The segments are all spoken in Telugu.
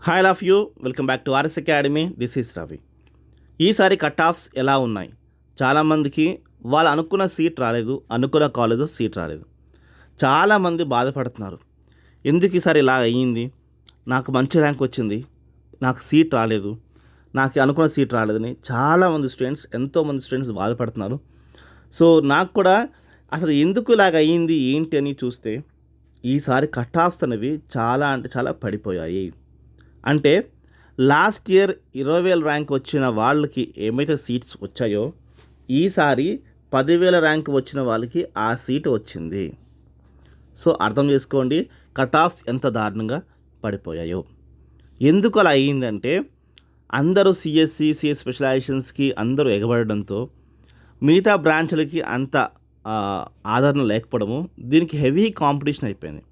Hi love you welcome back to RS academy. This is Ravi. ఈసారి కట్ ఆఫ్స్ ఎలా ఉన్నాయి? చాలామందికి వాళ్ళు అనుకున్న సీట్ రాలేదు, అనుకున్న కాలేజ్లో సీట్ రాలేదు. చాలామంది బాధపడుతున్నారు. ఎందుకు ఈసారి ఇలా అయ్యింది? నాకు మంచి ర్యాంక్ వచ్చింది, నాకు సీట్ రాలేదు, నాకు అనుకున్న సీట్ రాలేదని చాలామంది స్టూడెంట్స్, ఎంతోమంది స్టూడెంట్స్ బాధపడుతున్నారు. సో నాకు కూడా అసలు ఎందుకు ఇలాగ అయ్యింది ఏంటి అని చూస్తే ఈసారి కట్ ఆఫ్స్ అనేవి చాలా అంటే చాలా పడిపోయాయి. అంటే లాస్ట్ ఇయర్ 20,000 ర్యాంక్ వచ్చిన వాళ్ళకి ఏమైతే సీట్స్ వచ్చాయో ఈసారి 10,000 ర్యాంక్ వచ్చిన వాళ్ళకి ఆ సీటు వచ్చింది. సో అర్థం చేసుకోండి కట్ ఆఫ్స్ ఎంత దారుణంగా పడిపోయాయో. ఎందుకు అలా అయ్యిందంటే అందరూ సిఎస్సి స్పెషలైజేషన్స్కి అందరూ ఎగబడడంతో మిగతా బ్రాంచ్లకి అంత ఆదరణ లేకపోవడము, దీనికి హెవీ కాంపిటీషన్ అయిపోయింది.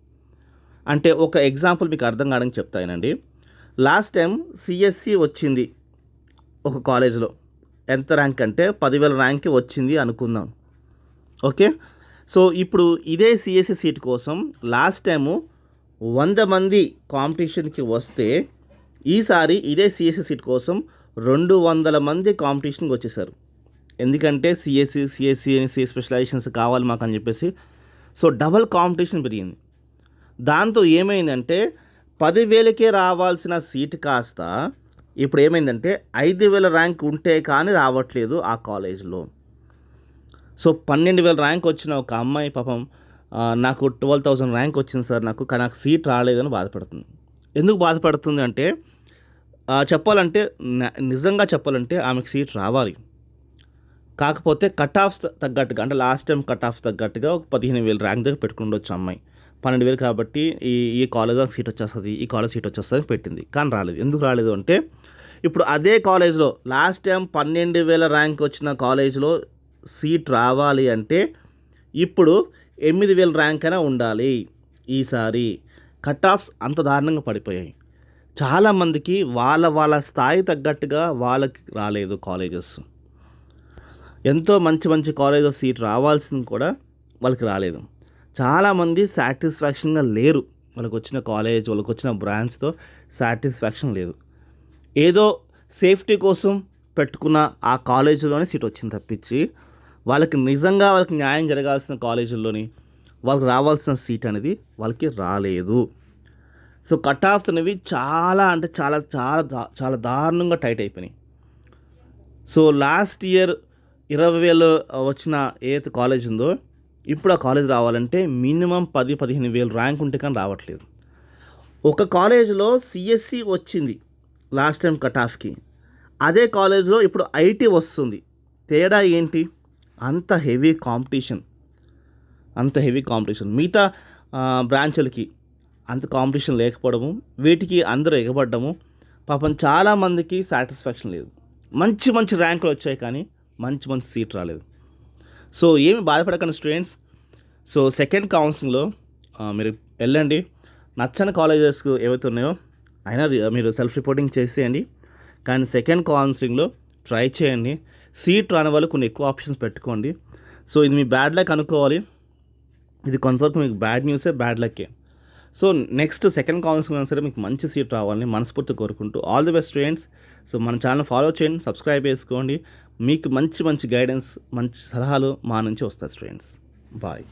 అంటే ఒక ఎగ్జాంపుల్ మీకు అర్థం కావడానికి చెప్తానండి. లాస్ట్ టైం సిఎస్సి వచ్చింది ఒక కాలేజ్లో, ఎంత ర్యాంక్ అంటే 10,000 ర్యాంక్ వచ్చింది అనుకుందాం, ఓకే. సో ఇప్పుడు ఇదే సిఎస్సి సీట్ కోసం లాస్ట్ టైము 100 మంది కాంపిటీషన్కి వస్తే ఈసారి ఇదే సిఎస్సి సీట్ కోసం 200 మంది కాంపిటీషన్కి వచ్చేసారు. ఎందుకంటే సిఎస్సి స్పెషలైజేషన్స్ కావాలి మాకు అని చెప్పేసి. సో డబల్ కాంపిటీషన్ పెరిగింది. దాంతో ఏమైందంటే 10,000కే రావాల్సిన సీట్ కాస్త ఇప్పుడు ఏమైందంటే 5,000 ర్యాంక్ ఉంటే కానీ రావట్లేదు ఆ కాలేజ్లో. సో 12,000 ర్యాంక్ వచ్చిన ఒక అమ్మాయి పాపం నాకు 12,000 ర్యాంక్ వచ్చింది సార్ కానీ నాకు సీట్ రాలేదని బాధపడుతుంది. ఎందుకు బాధపడుతుంది అంటే చెప్పాలంటే నిజంగా చెప్పాలంటే ఆమెకు సీట్ రావాలి. కాకపోతే కట్ ఆఫ్స్ తగ్గట్టుగా, అంటే లాస్ట్ టైం కట్ ఆఫ్స్ తగ్గట్టుగా ఒక 15,000 ర్యాంక్ దగ్గర పెట్టుకుండొచ్చు అమ్మాయి. 12,000 కాబట్టి ఈ కాలేజ్లో సీట్ వచ్చేస్తుంది, ఈ కాలేజ్ సీట్ వచ్చేస్తుంది పెట్టింది, కానీ రాలేదు. ఎందుకు రాలేదు అంటే ఇప్పుడు అదే కాలేజ్లో లాస్ట్ టైం 12,000 ర్యాంక్ వచ్చిన కాలేజ్లో సీట్ రావాలి అంటే ఇప్పుడు 8,000 ర్యాంక్ అయినా ఉండాలి. ఈసారి కట్ ఆఫ్స్ అంత దారుణంగా పడిపోయాయి. చాలామందికి వాళ్ళ స్థాయి తగ్గట్టుగా వాళ్ళకి రాలేదు కాలేజెస్. ఎంతో మంచి కాలేజెస్ సీట్ రావాల్సింది కూడా వాళ్ళకి రాలేదు. చాలామంది సాటిస్ఫాక్షన్గా లేరు. వాళ్ళకి వచ్చిన కాలేజ్, వాళ్ళకి వచ్చిన బ్రాంచ్తో సాటిస్ఫాక్షన్ లేదు. ఏదో సేఫ్టీ కోసం పెట్టుకున్న ఆ కాలేజీలోనే సీట్ వచ్చింది తప్పించి వాళ్ళకి నిజంగా వాళ్ళకి న్యాయం జరగాల్సిన కాలేజీల్లోని వాళ్ళకి రావాల్సిన సీట్ అనేది వాళ్ళకి రాలేదు. సో కట్ ఆఫ్స్ అనేవి చాలా అంటే చాలా చాలా చాలా దారుణంగా టైట్ అయిపోయినాయి. సో లాస్ట్ ఇయర్ 20,000 వచ్చిన ఏదైతే కాలేజ్ ఉందో ఇప్పుడు ఆ కాలేజ్ రావాలంటే మినిమం 10,000-15,000 ర్యాంక్ ఉంటే కానీ రావట్లేదు. ఒక కాలేజ్లో సిఎస్సి వచ్చింది లాస్ట్ టైం కట్ ఆఫ్కి, అదే కాలేజ్లో ఇప్పుడు ఐటీ వస్తుంది. తేడా ఏంటి? అంత హెవీ కాంపిటీషన్. మిగతా బ్రాంచ్లకి అంత కాంపిటీషన్ లేకపోవడము, వీటికి అందరూ ఎగబడ్డము, పాపం చాలామందికి సాటిస్ఫాక్షన్ లేదు. మంచి ర్యాంకులు వచ్చాయి కానీ మంచి సీట్ రాలేదు. సో ఏమి బాధపడకండి స్టూడెంట్స్. సో సెకండ్ కౌన్సిలింగ్లో మీరు వెళ్ళండి. నచ్చని కాలేజెస్కు ఏవైతే ఉన్నాయో అయినా మీరు సెల్ఫ్ రిపోర్టింగ్ చేసేయండి. కానీ సెకండ్ కౌన్సిలింగ్లో ట్రై చేయండి. సీట్ రాని వాళ్ళు కొన్ని ఎక్కువ ఆప్షన్స్ పెట్టుకోండి. సో ఇది మీ బ్యాడ్ లక్ అనుకోవాలి. ఇది కొంతవరకు మీకు బ్యాడ్ న్యూసే, బ్యాడ్ లక్కే. సో నెక్స్ట్ సెకండ్ కౌన్సిలింగ్ అయినా సరే మీకు మంచి సీట్ రావాలని మనస్ఫూర్తి కోరుకుంటూ all the best students. So మన ఛానల్ ఫాలో చేయండి, సబ్స్క్రైబ్ చేసుకోండి. మీకు మంచి గైడెన్స్, మంచి సలహాలు మా నుంచి వస్తాయి స్టూడెంట్స్. బాయ్.